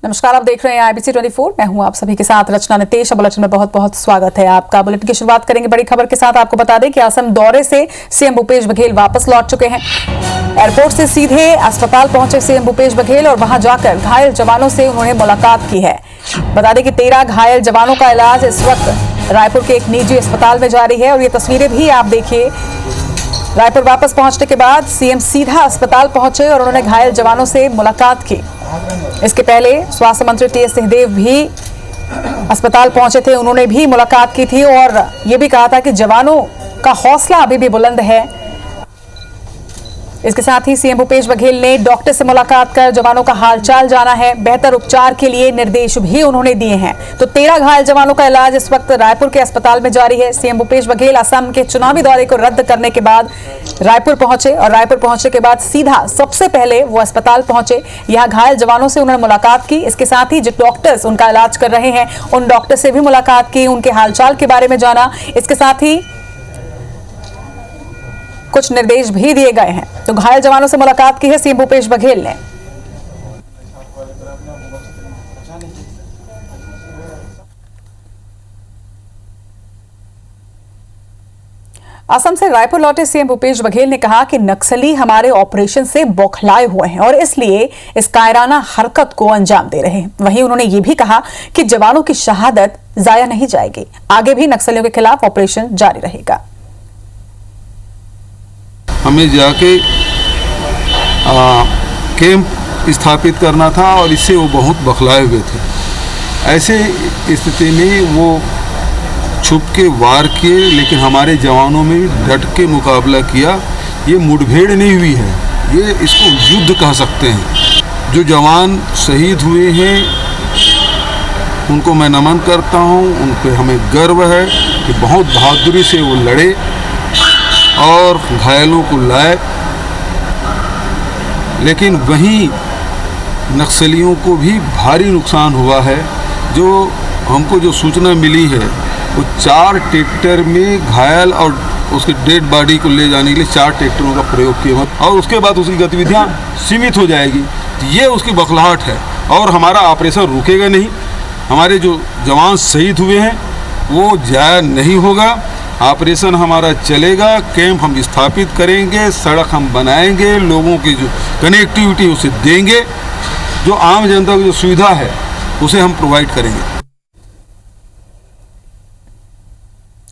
नमस्कार, आप देख रहे हैं IBC 24। मैं हूं आप सभी के साथ रचना नितेश। बुलेटिन में बहुत बहुत स्वागत है आपका। बुलेटिन की शुरुआत करेंगे बड़ी खबर के साथ। आपको बता दें कि असम दौरे से सीएम भूपेश बघेल वापस लौट चुके हैं। एयरपोर्ट से सीधे अस्पताल पहुंचे सीएम भूपेश बघेल और वहां जाकर घायल जवानों से उन्होंने मुलाकात की है। बता दें कि 13 घायल जवानों का इलाज इस वक्त रायपुर के एक निजी अस्पताल में जारी है और ये तस्वीरें भी आप देखिए। रायपुर वापस पहुंचने के बाद सीएम सीधा अस्पताल पहुंचे और उन्होंने घायल जवानों से मुलाकात की। इसके पहले स्वास्थ्य मंत्री टी.एस. सिंहदेव भी अस्पताल पहुंचे थे, उन्होंने भी मुलाकात की थी और ये भी कहा था कि जवानों का हौसला अभी भी बुलंद है। इसके साथ ही सीएम भूपेश बघेल ने डॉक्टर से मुलाकात कर जवानों का हालचाल जाना है, बेहतर उपचार के लिए निर्देश भी उन्होंने दिए हैं। तो 13 घायल जवानों का इलाज इस वक्त रायपुर के अस्पताल में जारी है। सीएम भूपेश बघेल असम के चुनावी दौरे को रद्द करने के बाद रायपुर पहुंचे और रायपुर पहुंचने के बाद सीधा सबसे पहले वो अस्पताल पहुंचे। यहां घायल जवानों से उन्होंने मुलाकात की। इसके साथ ही जो डॉक्टर्स उनका इलाज कर रहे हैं उन डॉक्टर से भी मुलाकात की, उनके हालचाल के बारे में जाना। इसके साथ ही कुछ निर्देश भी दिए गए हैं। तो घायल जवानों से मुलाकात की है सीएम भूपेश बघेल ने। असम से रायपुर लौटे सीएम भूपेश बघेल ने कहा कि नक्सली हमारे ऑपरेशन से बौखलाए हुए हैं और इसलिए इस कायराना हरकत को अंजाम दे रहे हैं। वहीं उन्होंने ये भी कहा कि जवानों की शहादत जाया नहीं जाएगी, आगे भी नक्सलियों के खिलाफ ऑपरेशन जारी रहेगा। हमें जाके कैंप स्थापित करना था और इससे वो बहुत बौखलाए हुए थे। ऐसे स्थिति में वो छुप के वार किए, लेकिन हमारे जवानों में भी डट के मुकाबला किया। ये मुठभेड़ नहीं हुई है, ये इसको युद्ध कह सकते हैं। जो जवान शहीद हुए हैं उनको मैं नमन करता हूँ, उन पर हमें गर्व है कि बहुत बहादुरी से वो लड़े और घायलों को लाए। लेकिन वहीं नक्सलियों को भी भारी नुकसान हुआ है। जो हमको जो सूचना मिली है वो 4 ट्रैक्टर में घायल और उसके डेड बॉडी को ले जाने के लिए 4 ट्रैक्टरों का प्रयोग किया और उसके बाद उसकी गतिविधियां सीमित हो जाएगी। ये उसकी बौखलाहट है और हमारा ऑपरेशन रुकेगा नहीं। हमारे जो जवान शहीद हुए हैं वो जाया नहीं होगा। ऑपरेशन हमारा चलेगा, कैंप हम स्थापित करेंगे, सड़क हम बनाएंगे, लोगों की जो कनेक्टिविटी उसे देंगे, जो आम जनता की जो सुविधा है उसे हम प्रोवाइड करेंगे।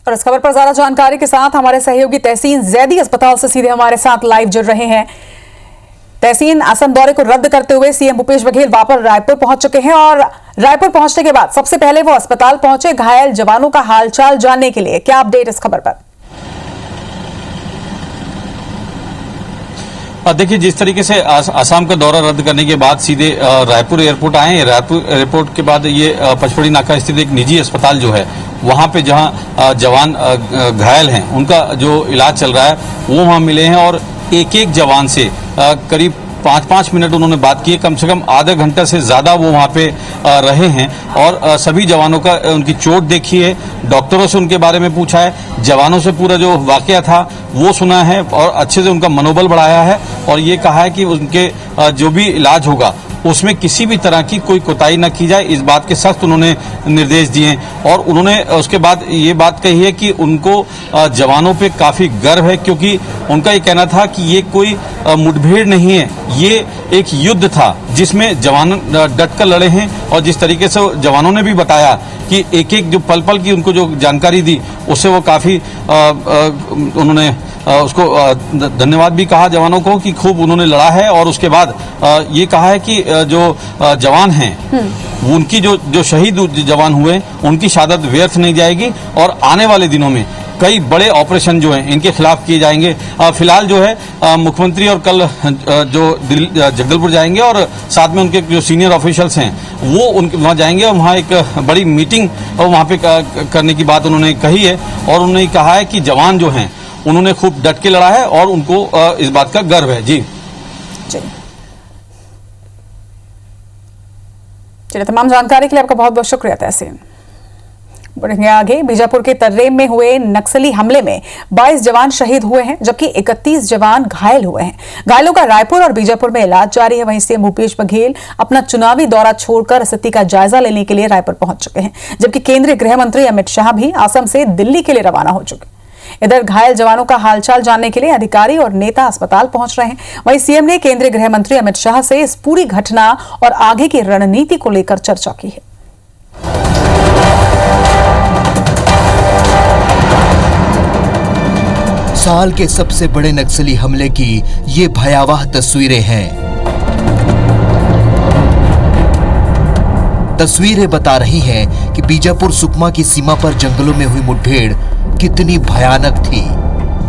और इस खबर पर ज्यादा जानकारी के साथ हमारे सहयोगी तहसीन जैदी अस्पताल से सीधे हमारे साथ लाइव जुड़ रहे हैं। तहसीन, असम दौरे को रद्द करते हुए सीएम भूपेश बघेल वापस रायपुर पहुंच चुके हैं और रायपुर पहुंचने के बाद सबसे पहले वो अस्पताल पहुंचे घायल जवानों का हालचाल जानने के लिए। क्या अपडेट इस खबर पर? देखिए, जिस तरीके से असम का दौरा रद्द करने के बाद सीधे रायपुर एयरपोर्ट आए। रायपुर एयरपोर्ट के बाद ये पचमढ़ी नाका स्थित एक निजी अस्पताल जो है वहां पे जहां जवान घायल हैं उनका जो इलाज चल रहा है वो वहां मिले हैं और एक जवान से करीब 5-5 मिनट उन्होंने बात की है। कम से कम आधा घंटा से ज़्यादा वो वहाँ पे रहे हैं और सभी जवानों का उनकी चोट देखी है, डॉक्टरों से उनके बारे में पूछा है, जवानों से पूरा जो वाकया था वो सुना है और अच्छे से उनका मनोबल बढ़ाया है और ये कहा है कि उनके जो भी इलाज होगा उसमें किसी भी तरह की कोई कोताही न की जाए। इस बात के सख्त उन्होंने निर्देश दिए और उन्होंने उसके बाद ये बात कही है कि उनको जवानों पे काफ़ी गर्व है क्योंकि उनका ये कहना था कि ये कोई मुठभेड़ नहीं है, ये एक युद्ध था जिसमें जवान डट कर लड़े हैं। और जिस तरीके से जवानों ने भी बताया कि एक जो पल की उनको जो जानकारी दी उससे वो काफ़ी उन्होंने उसको धन्यवाद भी कहा जवानों को कि खूब उन्होंने लड़ा है। और उसके बाद ये कहा है कि जो जवान हैं उनकी जो शहीद जवान हुए उनकी शहादत व्यर्थ नहीं जाएगी और आने वाले दिनों में कई बड़े ऑपरेशन जो हैं इनके खिलाफ किए जाएंगे। फिलहाल जो है मुख्यमंत्री और कल जो जगदलपुर जाएंगे और साथ में उनके जो सीनियर ऑफिशियल्स हैं वो उनके वहाँ जाएंगे और वहाँ एक बड़ी मीटिंग वहाँ पे करने की बात उन्होंने कही है। और उन्होंने कहा है कि जवान जो हैं उन्होंने खूब डट के लड़ा है और उनको इस बात का गर्व है। जी चलिए, तमाम जानकारी के लिए आपका बहुत बहुत शुक्रिया तहसीन। बढ़ेंगे आगे। बीजापुर के तर्रेम में हुए नक्सली हमले में 22 जवान शहीद हुए हैं, जबकि 31 जवान घायल हुए हैं। घायलों का रायपुर और बीजापुर में इलाज जारी है। वहीं सीएम भूपेश बघेल अपना चुनावी दौरा छोड़कर स्थिति का जायजा लेने के लिए रायपुर पहुंच चुके हैं, जबकि केंद्रीय गृह मंत्री अमित शाह भी असम से दिल्ली के लिए रवाना हो चुके हैं। इधर घायल जवानों का हालचाल जानने के लिए अधिकारी और नेता अस्पताल पहुंच रहे हैं। वहीं सीएम ने केंद्रीय गृह मंत्री अमित शाह से इस पूरी घटना और आगे की रणनीति को लेकर चर्चा की है। साल के सबसे बड़े नक्सली हमले की ये भयावह तस्वीरें हैं। तस्वीरें बता रही हैं कि बीजापुर सुकमा की सीमा पर जंगलों में हुई मुठभेड़ कितनी भयानक थी।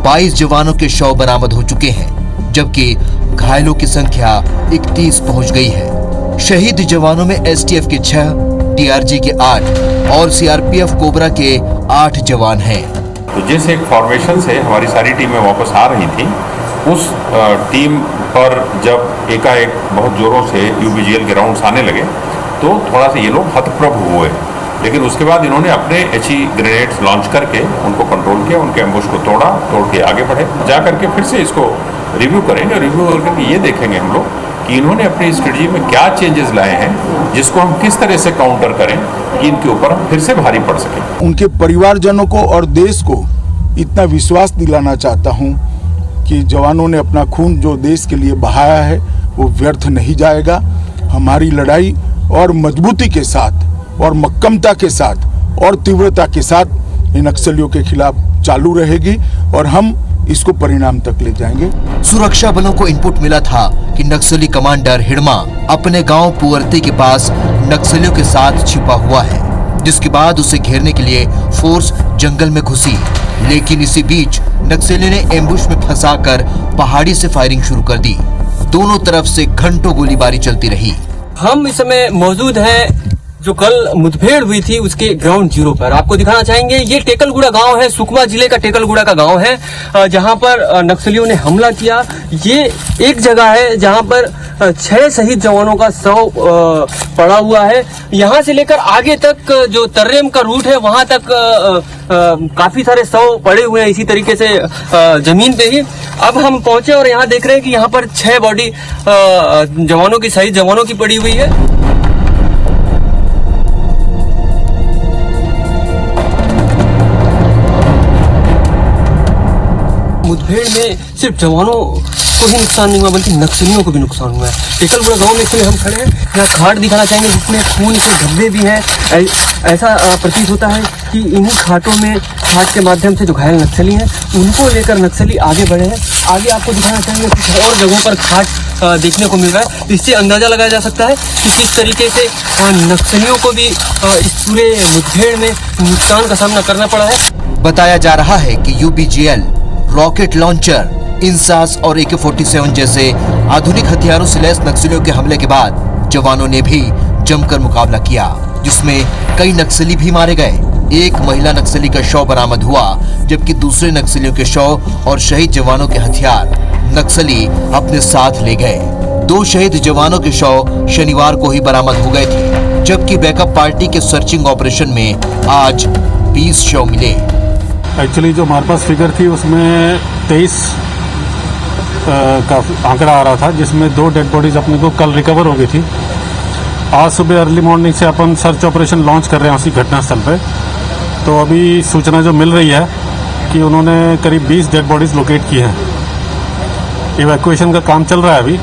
22 जवानों के शव बरामद हो चुके हैं, जबकि घायलों की संख्या 31 पहुंच गई है। शहीद जवानों में एसटीएफ के 6, टीआरजी के 8 और सीआरपीएफ कोबरा के 8 जवान हैं। तो जिस एक फॉर्मेशन से हमारी सारी टीमें वापस आ रही थी, उस टीम पर जब एकाएक बहुत जोरों से यूबीजीएल के राउंड्स आने लगे तो थोड़ा सा ये लोग हतप्रभ हुए, लेकिन उसके बाद इन्होंने अपने एचई ग्रेनेड्स लॉन्च करके उनको कंट्रोल किया, उनके एम्बुश को तोड़ के आगे बढ़े। जा करके फिर से इसको रिव्यू करेंगे, रिव्यू करके ये देखेंगे हम लोग कि इन्होंने अपनी स्ट्रेटजी में क्या चेंजेस लाए हैं, जिसको हम किस तरह से काउंटर करें कि इनके ऊपर हम फिर से भारी पड़ सकें। उनके परिवारजनों को और देश को इतना विश्वास दिलाना चाहता हूं कि जवानों ने अपना खून जो देश के लिए बहाया है वो व्यर्थ नहीं जाएगा। हमारी लड़ाई और मजबूती के साथ और मक्कमता के साथ और तीव्रता के साथ इन नक्सलियों के खिलाफ चालू रहेगी और हम इसको परिणाम तक ले जाएंगे। सुरक्षा बलों को इनपुट मिला था कि नक्सली कमांडर हिड़मा अपने गांव पुअर्ती के पास नक्सलियों के साथ छिपा हुआ है, जिसके बाद उसे घेरने के लिए फोर्स जंगल में घुसी। लेकिन इसी बीच नक्सलियों ने एम्बुश में फंसाकर पहाड़ी से फायरिंग शुरू कर दी। दोनों तरफ से घंटों गोलीबारी चलती रही। हम इस समय मौजूद हैं जो कल मुठभेड़ हुई थी उसके ग्राउंड जीरो पर। आपको दिखाना चाहेंगे, ये टेकलगुड़ा गांव है, सुकमा जिले का टेकलगुड़ा का गांव है, जहां पर नक्सलियों ने हमला किया। ये एक जगह है जहां पर 6 शहीद जवानों का शव पड़ा हुआ है। यहां से लेकर आगे तक जो तर्रेम का रूट है वहां तक काफी सारे शव पड़े हुए हैं इसी तरीके से जमीन पे ही। अब हम पहुंचे और यहाँ देख रहे हैं कि यहाँ पर 6 बॉडी जवानों की, शहीद जवानों की पड़ी हुई है। मुठभेड़ में सिर्फ जवानों को भी नुकसान नहीं हुआ बल्कि नक्सलियों को भी नुकसान हुआ है। टेकलगुड़ा गांव में इसमें हम खड़े हैं, यहाँ घाट दिखाना चाहेंगे जिसमें खून के धब्बे भी हैं। ऐसा प्रतीत होता है कि इन्हीं घाटों में, घाट के माध्यम से जो घायल नक्सली हैं उनको लेकर नक्सली आगे बढ़े हैं। आगे आपको दिखाना चाहेंगे कुछ और जगहों पर घाट देखने को मिल रहा है। इससे अंदाजा लगाया जा सकता है कि किस तरीके से नक्सलियों को भी इस पूरे मुठभेड़ में नुकसान का सामना करना पड़ा है। बताया जा रहा है कि यूबीजीएल, रॉकेट लॉन्चर, इंसास और AK-47 जैसे आधुनिक हथियारों से लैस नक्सलियों के हमले के बाद जवानों ने भी जमकर मुकाबला किया, जिसमें कई नक्सली भी मारे गए। एक महिला नक्सली का शव बरामद हुआ, जबकि दूसरे नक्सलियों के शव और शहीद जवानों के हथियार नक्सली अपने साथ ले गए। 2 शहीद जवानों के शव शनिवार को ही बरामद हो गए थे, जबकि बैकअप पार्टी के सर्चिंग ऑपरेशन में आज 20 शव मिले। एक्चुअली जो हमारे पास फिगर थी उसमें 23 का आंकड़ा आ रहा था, जिसमें 2 डेड बॉडीज अपने को कल रिकवर हो गई थी। आज सुबह अर्ली मॉर्निंग से अपन सर्च ऑपरेशन लॉन्च कर रहे हैं उसी घटनास्थल पे। तो अभी सूचना जो मिल रही है कि उन्होंने करीब 20 डेड बॉडीज लोकेट की हैं। इवैक्यूएशन का काम चल रहा है अभी।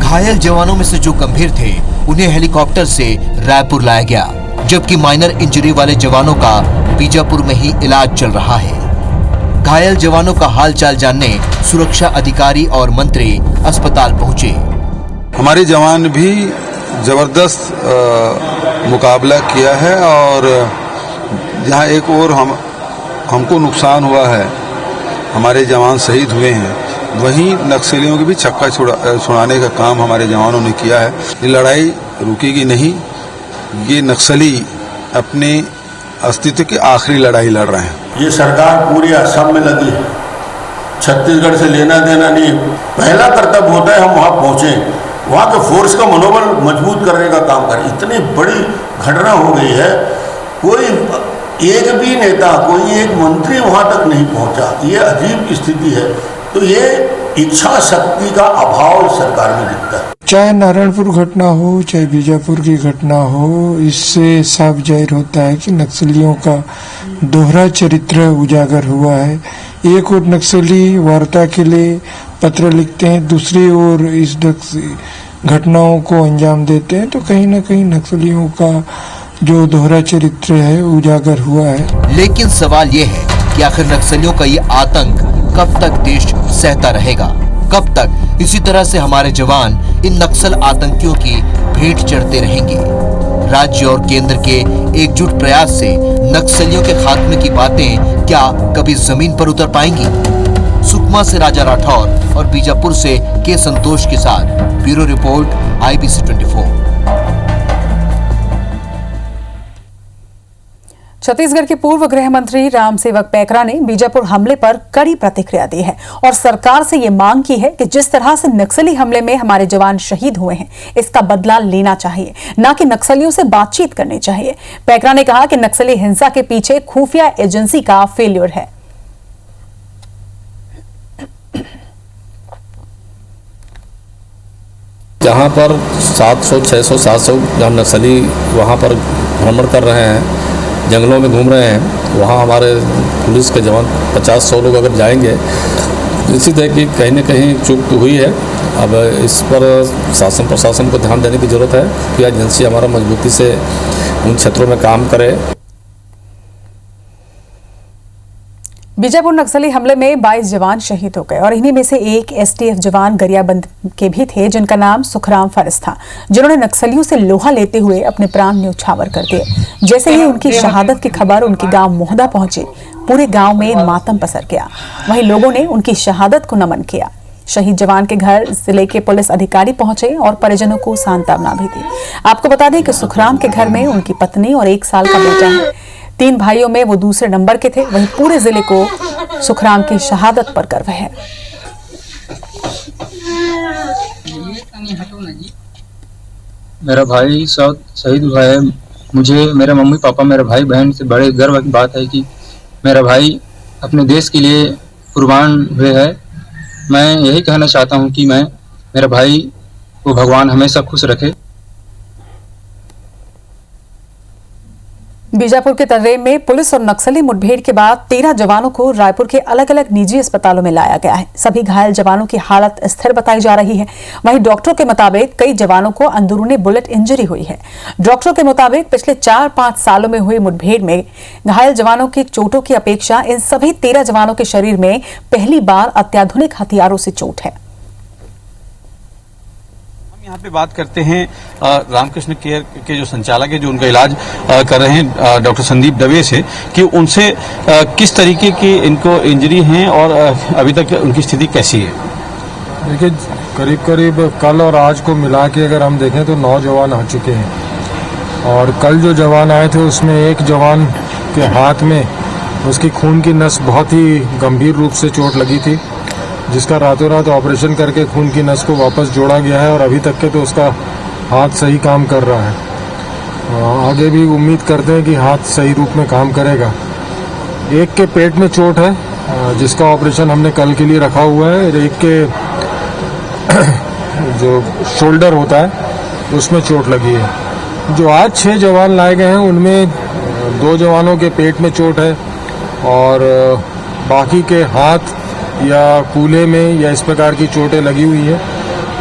घायल जवानों में से जो गंभीर थे उन्हें हेलीकॉप्टर से रायपुर लाया गया, जबकि माइनर इंजरी वाले जवानों का बीजापुर में ही इलाज चल रहा है। घायल जवानों का हालचाल जानने सुरक्षा अधिकारी और मंत्री अस्पताल पहुंचे। हमारे जवान भी जबरदस्त मुकाबला किया है और जहां एक और हमको नुकसान हुआ है, हमारे जवान शहीद हुए हैं, वहीं नक्सलियों की भी छक्का छुड़ाने का काम हमारे जवानों ने किया है। ये लड़ाई रुकेगी नहीं, ये नक्सली अपने अस्तित्व की आखिरी लड़ाई लड़ रहे हैं। ये सरकार पूरी असम में लगी है, छत्तीसगढ़ से लेना देना नहीं। पहला कर्तव्य होता है हम वहाँ पहुँचे, वहाँ के फोर्स का मनोबल मजबूत करने का काम करें। इतनी बड़ी घटना हो गई है, कोई एक भी नेता, कोई एक मंत्री वहां तक नहीं पहुंचा। ये अजीब स्थिति है। तो ये इच्छा शक्ति का अभाव सरकार में दिखता है। चाहे नारायणपुर घटना हो, चाहे बीजापुर की घटना हो, इससे साफ जाहिर होता है कि नक्सलियों का दोहरा चरित्र उजागर हुआ है। एक और नक्सली वार्ता के लिए पत्र लिखते हैं, दूसरी ओर इस घटनाओं को अंजाम देते हैं, तो कहीं न कहीं नक्सलियों का जो दोहरा चरित्र है उजागर हुआ है। लेकिन सवाल ये है कि आखिर नक्सलियों का ये आतंक कब तक देश सहता रहेगा? कब तक इसी तरह से हमारे जवान इन नक्सल आतंकियों की भेंट चढ़ते रहेंगे? राज्य और केंद्र के एकजुट प्रयास से नक्सलियों के खात्मे की बातें क्या कभी जमीन पर उतर पाएंगी? सुकमा से राजा राठौर और बीजापुर से के संतोष के साथ ब्यूरो रिपोर्ट IBC 24। छत्तीसगढ़ के पूर्व गृह मंत्री रामसेवक पैकरा ने बीजापुर हमले पर कड़ी प्रतिक्रिया दी है और सरकार से ये मांग की है कि जिस तरह से नक्सली हमले में हमारे जवान शहीद हुए हैं, इसका बदला लेना चाहिए, न कि नक्सलियों से बातचीत करनी चाहिए। पैकरा ने कहा कि नक्सली हिंसा के पीछे खुफिया एजेंसी का फेल्योर है। जहाँ पर 700, 600, 700 जहाँ नक्सली वहाँ पर भ्रमण कर रहे हैं, जंगलों में घूम रहे हैं, वहाँ हमारे पुलिस के जवान 50-100 लोग अगर जाएंगे, निश्चित है कि कहीं न कहीं चूक तो हुई है। अब इस पर शासन प्रशासन को ध्यान देने की जरूरत है कि एजेंसी हमारा मजबूती से उन क्षेत्रों में काम करे। बीजापुर नक्सली हमले में 22 जवान शहीद हो गए और इन्हीं में से एक STF जवान गरियाबंद के भी थे, जिनका नाम सुखराम फरस था, जिन्होंने नक्सलियों से लोहा लेते हुए अपने प्राण न्यौछावर कर दिए। जैसे ही उनकी शहादत की खबर उनके गांव मोहदा पहुंची, पूरे गांव में मातम पसर गया। वहीं लोगों ने उनकी शहादत को नमन किया। शहीद जवान के घर जिले के पुलिस अधिकारी पहुंचे और परिजनों को सांत्वना भी दी। आपको बता दें कि सुखराम के घर में उनकी पत्नी और 1 साल का बेटा है। 3 भाइयों में वो दूसरे नंबर के थे। वहीं पूरे जिले को सुखराम की शहादत पर गर्व है। मेरा भाई शहीद हुआ है। मुझे मेरे मम्मी पापा, मेरे भाई बहन से बड़े गर्व की बात है कि मेरा भाई अपने देश के लिए कुर्बान हुए है। मैं यही कहना चाहता हूं कि मेरा भाई को भगवान हमेशा खुश रखे। बीजापुर के तर्रेम में पुलिस और नक्सली मुठभेड़ के बाद 13 जवानों को रायपुर के अलग अलग निजी अस्पतालों में लाया गया है। सभी घायल जवानों की हालत स्थिर बताई जा रही है। वहीं डॉक्टरों के मुताबिक कई जवानों को अंदरूनी बुलेट इंजरी हुई है। डॉक्टरों के मुताबिक पिछले 4-5 सालों में हुई मुठभेड़ में घायल जवानों की चोटों की अपेक्षा इन सभी 13 जवानों के शरीर में पहली बार अत्याधुनिक हथियारों से चोट है। यहाँ पे बात करते हैं रामकृष्ण केयर के जो संचालक है, जो उनका इलाज कर रहे हैं, डॉक्टर संदीप दवे से, कि उनसे किस तरीके की इनको इंजरी हैं और अभी तक उनकी स्थिति कैसी है। देखिए, करीब कल और आज को मिला के अगर हम देखें तो 9 जवान आ चुके हैं और कल जो जवान आए थे उसमें एक जवान के हाथ में उसकी खून की नस बहुत ही गंभीर रूप से चोट लगी थी, जिसका रातों रात ऑपरेशन करके खून की नस को वापस जोड़ा गया है और अभी तक के तो उसका हाथ सही काम कर रहा है। आगे भी उम्मीद करते हैं कि हाथ सही रूप में काम करेगा। एक के पेट में चोट है, जिसका ऑपरेशन हमने कल के लिए रखा हुआ है। एक के जो शोल्डर होता है उसमें चोट लगी है। जो आज 6 जवान लाए गए हैं उनमें 2 जवानों के पेट में चोट है और बाकी के हाथ या कूल्हे में या इस प्रकार की चोटें लगी हुई है,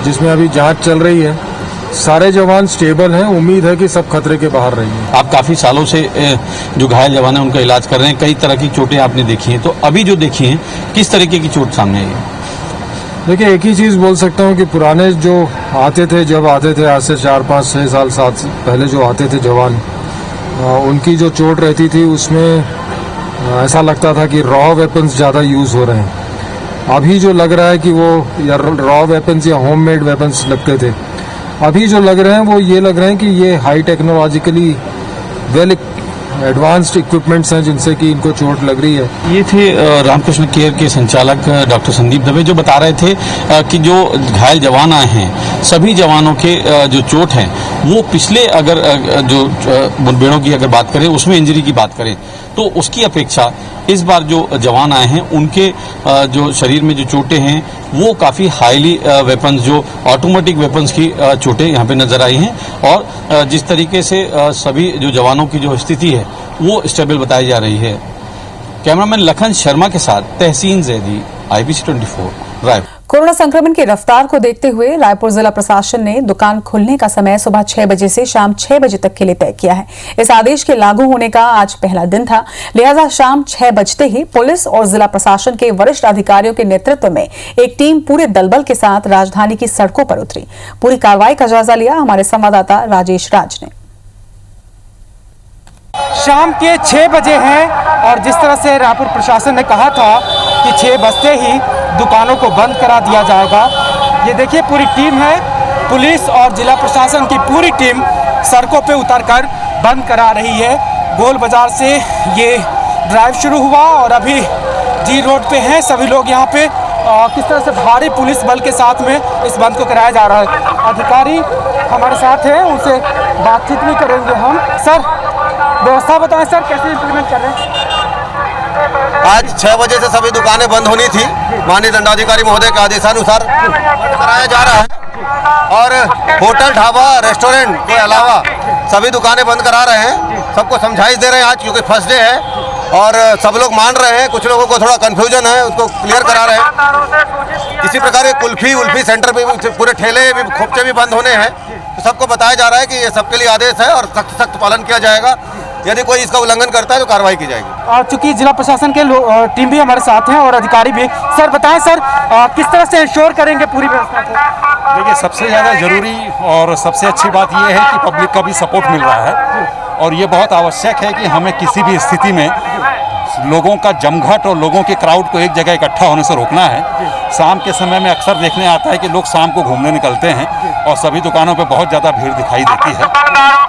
जिसमें अभी जांच चल रही है। सारे जवान स्टेबल हैं। उम्मीद है कि सब खतरे के बाहर रहेंगे। आप काफी सालों से जो घायल जवान है उनका इलाज कर रहे हैं, कई तरह की चोटें आपने देखी हैं, तो अभी जो देखी हैं किस तरीके की चोट सामने आई है? देखिए, एक ही चीज़ बोल सकता हूँ कि पुराने जो आते थे, जब आते थे आज से 4, 5, 6 साल 7 पहले जो आते थे जवान, उनकी जो चोट रहती थी उसमें ऐसा लगता था कि रॉ वेपन्स ज़्यादा यूज़ हो रहे हैं। अभी जो लग रहा है कि वो या रॉ वेपन्स या होममेड वेपन्स लगते थे, अभी जो लग रहे हैं वो ये लग रहे हैं कि ये high technologically well advanced equipments हैं जिनसे कि इनको चोट लग रही है। ये थे रामकृष्ण केयर के संचालक डॉक्टर संदीप दवे, जो बता रहे थे कि जो घायल जवान आए हैं सभी जवानों के जो चोट है वो पिछले अगर जो मुठभेड़ों की अगर बात करें उसमें इंजरी की बात करें तो उसकी अपेक्षा इस बार जो जवान आए हैं उनके जो शरीर में जो चोटें हैं वो काफ़ी हाईली वेपन्स, जो ऑटोमेटिक वेपन्स की चोटें यहाँ पे नजर आई हैं। और जिस तरीके से सभी जो जवानों की जो स्थिति है वो स्टेबल बताई जा रही है। कैमरामैन लखन शर्मा के साथ तहसीन जैदी, IBC 24 रायपुर। कोरोना संक्रमण की रफ्तार को देखते हुए रायपुर जिला प्रशासन ने दुकान खुलने का समय सुबह 6 बजे से शाम 6 बजे तक के लिए तय किया है। इस आदेश के लागू होने का आज पहला दिन था, लिहाजा शाम 6 बजते ही पुलिस और जिला प्रशासन के वरिष्ठ अधिकारियों के नेतृत्व में एक टीम पूरे दलबल के साथ राजधानी की सड़कों पर उतरी। पूरी कार्रवाई का जायजा लिया हमारे संवाददाता राजेश राज ने। शाम के 6 बजे हैं और जिस तरह से रायपुर प्रशासन ने कहा था कि 6 बजते ही दुकानों को बंद करा दिया जाएगा, ये देखिए पूरी टीम है, पुलिस और जिला प्रशासन की पूरी टीम सड़कों पे उतरकर बंद करा रही है। गोल बाजार से ये ड्राइव शुरू हुआ और अभी जी रोड पे हैं सभी लोग यहाँ पे। किस तरह से भारी पुलिस बल के साथ में इस बंद को कराया जा रहा है। अधिकारी हमारे साथ हैं, उनसे बातचीत भी करेंगे हम। सर, व्यवस्था बताएं सर, कैसे इम्प्लीमेंट कर रहे हैं? आज 6 बजे से सभी दुकानें बंद होनी थी, माननीय दंडाधिकारी महोदय के आदेशानुसार बंद कराया जा रहा है और होटल, ढाबा, रेस्टोरेंट के अलावा सभी दुकानें बंद करा रहे हैं। सबको समझाइश दे रहे हैं आज, क्योंकि फर्स्ट डे है और सब लोग मान रहे हैं। कुछ लोगों को थोड़ा कंफ्यूजन है, उसको क्लियर करा रहे हैं। इसी प्रकार के कुल्फी सेंटर पे भी पूरे ठेले भी, खोपचे भी बंद होने हैं। तो सबको बताया जा रहा है कि ये सबके लिए आदेश है और सख्त पालन किया जाएगा। यदि कोई इसका उल्लंघन करता है तो कार्रवाई की जाएगी। और चूंकि जिला प्रशासन के टीम भी हमारे साथ हैं और अधिकारी भी। सर बताएं सर, किस तरह से इंश्योर करेंगे पूरी व्यवस्था को? देखिए, सबसे ज़्यादा ज़रूरी और सबसे अच्छी बात यह है कि पब्लिक का भी सपोर्ट मिल रहा है और ये बहुत आवश्यक है कि हमें किसी भी स्थिति में लोगों का जमघट और लोगों के क्राउड को एक जगह इकट्ठा होने से रोकना है। शाम के समय में अक्सर देखने आता है कि लोग शाम को घूमने निकलते हैं और सभी दुकानों पर बहुत ज़्यादा भीड़ दिखाई देती है,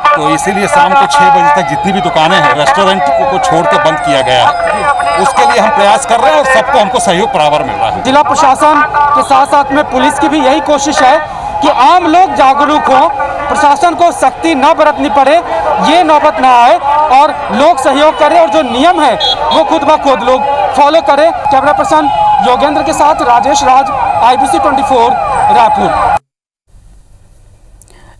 तो इसीलिए शाम को 6 बजे तक जितनी भी दुकानें हैं, रेस्टोरेंट को छोड़ के बंद किया गया है। उसके लिए हम प्रयास कर रहे हैं और सबको हमको सहयोग बराबर मिल रहा है। जिला प्रशासन के साथ साथ में पुलिस की भी यही कोशिश है कि आम लोग जागरूक हों, प्रशासन को सख्ती न बरतनी पड़े, ये नौबत ना आए और लोग सहयोग करें और जो नियम है वो खुद ब खुद लोग फॉलो करें। कैमरा पर्सन योगेंद्र के साथ राजेश राज, IBC 24 रायपुर।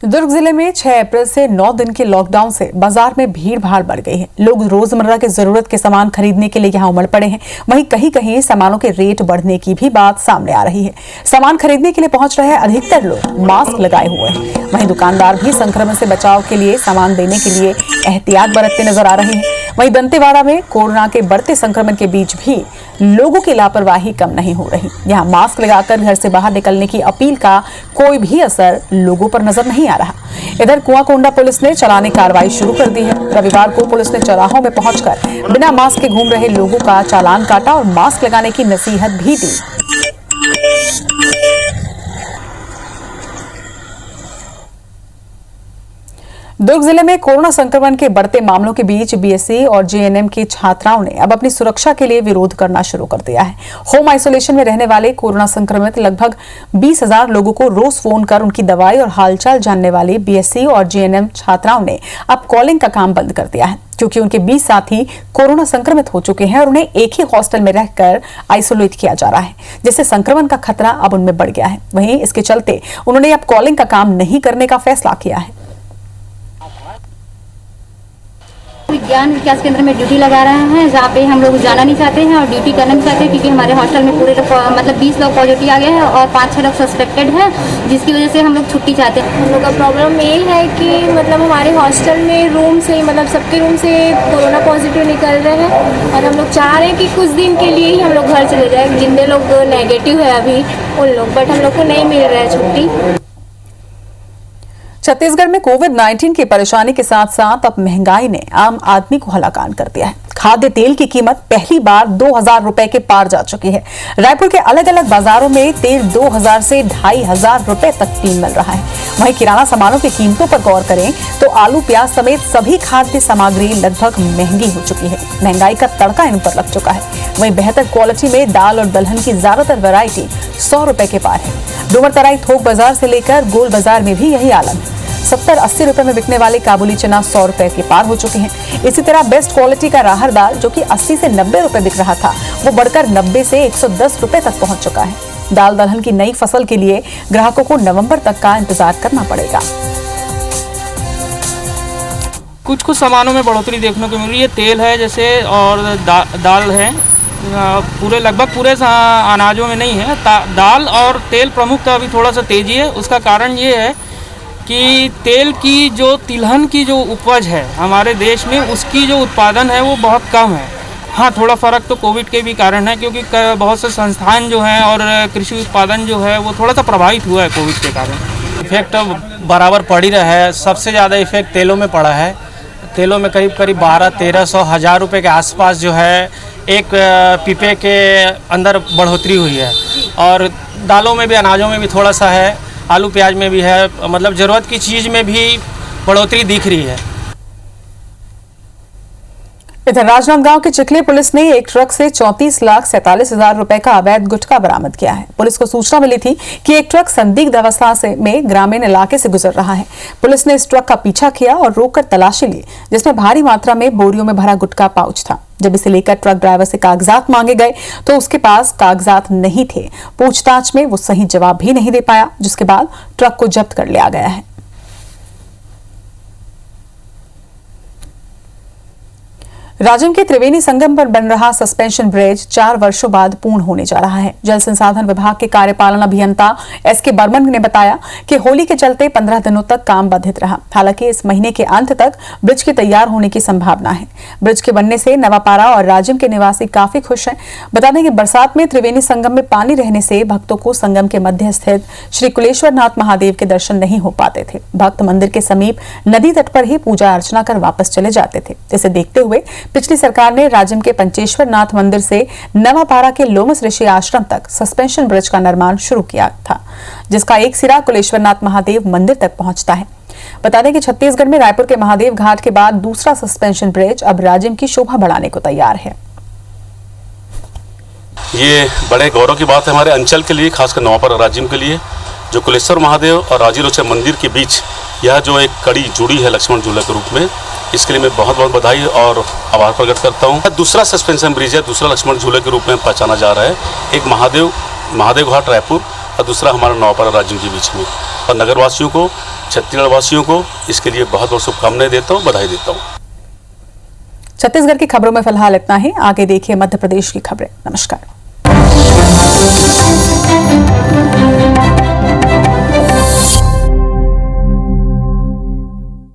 दुर्ग जिले में 6 अप्रैल से 9 दिन के लॉकडाउन से बाजार में भीड़ भाड़ बढ़ गई है। लोग रोजमर्रा के जरूरत के सामान खरीदने के लिए यहां उमड़ पड़े हैं। वहीं कहीं कहीं सामानों के रेट बढ़ने की भी बात सामने आ रही है। सामान खरीदने के लिए पहुंच रहे अधिकतर लोग मास्क लगाए हुए हैं। वहीं दुकानदार भी संक्रमण से बचाव के लिए सामान देने के लिए एहतियात बरतते नजर आ रहे हैं। वहीं दंतेवाड़ा में कोरोना के बढ़ते संक्रमण के बीच भी लोगों की लापरवाही कम नहीं हो रही। यहाँ मास्क लगाकर घर से बाहर निकलने की अपील का कोई भी असर लोगों पर नजर नहीं आ रहा। इधर कुआकोंडा पुलिस ने चलाने कार्रवाई शुरू कर दी है। रविवार को पुलिस ने चौराहों में पहुंचकर बिना मास्क के घूम रहे लोगों का चालान काटा और मास्क लगाने की नसीहत भी दी। दुर्ग जिले में कोरोना संक्रमण के बढ़ते मामलों के बीच BSc और JNM की छात्राओं ने अब अपनी सुरक्षा के लिए विरोध करना शुरू कर दिया है। होम आइसोलेशन में रहने वाले कोरोना संक्रमित लगभग 20,000 लोगों को रोज फोन कर उनकी दवाई और हालचाल जानने वाली BSc और JNM छात्राओं ने अब कॉलिंग का काम बंद कर दिया है, क्योंकि उनके 20 साथी कोरोना संक्रमित हो चुके हैं और उन्हें एक ही हॉस्टल में रहकर आइसोलेट किया जा रहा है, जिससे संक्रमण का खतरा अब उनमें बढ़ गया है। वहीं इसके चलते उन्होंने अब कॉलिंग का काम नहीं करने का फैसला किया है। विज्ञान विकास केंद्र में ड्यूटी लगा रहे हैं, जहाँ पे हम लोग जाना नहीं चाहते हैं और ड्यूटी करना नहीं चाहते, क्योंकि हमारे हॉस्टल में पूरे मतलब 20 लोग पॉजिटिव आ गए हैं और 5-6 लोग सस्पेक्टेड हैं, जिसकी वजह से हम लोग छुट्टी चाहते हैं। हम लोग का प्रॉब्लम ये है कि मतलब हमारे हॉस्टल में रूम से मतलब सबके रूम से कोरोना पॉजिटिव निकल रहे हैं और हम लोग चाह रहे हैं कि कुछ दिन के लिए ही हम लोग घर चले जाए, जितने लोग नेगेटिव है अभी उन लोग, बट हम लोग को नहीं मिल रहा है छुट्टी। छत्तीसगढ़ में कोविड-19 की परेशानी के साथ साथ अब महंगाई ने आम आदमी को हलाकान कर दिया है। खाद्य तेल की कीमत पहली बार 2,000 रुपए के पार जा चुकी है। रायपुर के अलग अलग बाजारों में तेल 2,000 से 2,500 रुपए तक कीमत मिल रहा है। वहीं किराना सामानों की कीमतों पर गौर करें तो आलू, प्याज समेत सभी खाद्य सामग्री लगभग महंगी हो चुकी है। महंगाई का तड़का इन पर लग चुका है। वहीं बेहतर क्वालिटी में दाल और दलहन की ज्यादातर वैरायटी 100 रुपए के पार है। डूमर तराई थोक बाजार से लेकर गोल बाजार में भी यही आलम है। 70-80 रुपए में बिकने वाले काबुली चना 100 रुपए के पार हो चुके हैं। इसी तरह बेस्ट क्वालिटी का राहर दाल जो कि 80 से 90 रुपए बिक रहा था, वो बढ़कर 90 से 110 रुपए तक पहुंच चुका है। दाल दलहन की नई फसल के लिए ग्राहकों को नवंबर तक का इंतजार करना पड़ेगा। कुछ सामानों में बढ़ोतरी देखने को मिल रही है। तेल है जैसे, और दाल है, लगभग पूरे अनाजों में नहीं है। दाल और तेल प्रमुख का अभी थोड़ा सा तेजी है। उसका कारण ये है कि तेल की जो तिलहन की जो उपज है हमारे देश में, उसकी जो उत्पादन है वो बहुत कम है। हाँ, थोड़ा फर्क तो कोविड के भी कारण है, क्योंकि बहुत से संस्थान जो हैं और कृषि उत्पादन जो है वो थोड़ा सा प्रभावित हुआ है कोविड के कारण। इफेक्ट बराबर पड़ ही रहा है। सबसे ज़्यादा इफेक्ट तेलों में पड़ा है। तेलों में करीब 1200-1300 हज़ार रुपये के आसपास जो है एक पीपे के अंदर बढ़ोतरी हुई है। और दालों में भी, अनाजों में भी थोड़ा सा है, आलू प्याज में भी है, मतलब ज़रूरत की चीज़ में भी बढ़ोतरी दिख रही है। इधर राजनांदगांव की चिखली पुलिस ने एक ट्रक से 34,47,000 रुपए का अवैध गुटखा बरामद किया है। पुलिस को सूचना मिली थी कि एक ट्रक संदिग्ध अवस्था में ग्रामीण इलाके से गुजर रहा है। पुलिस ने इस ट्रक का पीछा किया और रोककर तलाशी ली, जिसमें भारी मात्रा में बोरियों में भरा गुटखा पाउच था। जब इसे लेकर ट्रक ड्राइवर से कागजात मांगे गए तो उसके पास कागजात नहीं थे। पूछताछ में वो सही जवाब भी नहीं दे पाया, जिसके बाद ट्रक को जब्त कर लिया गया है। राजिम के त्रिवेणी संगम पर बन रहा सस्पेंशन ब्रिज 4 वर्षों बाद पूर्ण होने जा रहा है। जल संसाधन विभाग के कार्यपालन अभियंता एसके बर्मन ने बताया कि होली के चलते 15 दिनों तक काम बाधित रहा। हालांकि इस महीने के अंत तक ब्रिज के तैयार होने की संभावना है। ब्रिज के बनने से नवापारा और राजिम के निवासी काफी खुश हैं। बता दें कि बरसात में त्रिवेणी संगम में पानी रहने से भक्तों को संगम के मध्य स्थित श्री कुलेश्वरनाथ महादेव के दर्शन नहीं हो पाते थे। भक्त मंदिर के समीप नदी तट पर ही पूजा अर्चना कर वापस चले जाते थे। इसे देखते हुए पिछली सरकार ने राजिम के पंचेश्वर नाथ मंदिर से नवापारा के लोमस ऋषि आश्रम तक सस्पेंशन ब्रिज का निर्माण शुरू किया था, जिसका एक सिरा कुलेश्वरनाथ महादेव मंदिर तक पहुंचता है। बता दें कि छत्तीसगढ़ में रायपुर के महादेव घाट के बाद दूसरा सस्पेंशन ब्रिज अब राजिम की शोभा बढ़ाने को तैयार है। ये बड़े गौरव की बात है हमारे अंचल के लिए, खासकर नवापारा राजिम के लिए। जो कुलेश्वर महादेव और राजीलोचन मंदिर के बीच यह जो एक कड़ी जुड़ी है लक्ष्मण झूला के रूप में, इसके लिए मैं बहुत बहुत बधाई और आभार प्रकट करता हूँ। दूसरा सस्पेंशन ब्रिज है, दूसरा लक्ष्मण झूले के रूप में पहचाना जा रहा है। एक महादेव घाट रायपुर और दूसरा हमारा नवापारा राजिम के बीच में। और नगरवासियों को, छत्तीसगढ़ वासियों को इसके लिए बहुत बहुत शुभकामनाएं देता हूँ, बधाई देता हूँ। छत्तीसगढ़ की खबरों में फिलहाल इतना ही। आगे देखिए मध्य प्रदेश की खबरें। नमस्कार।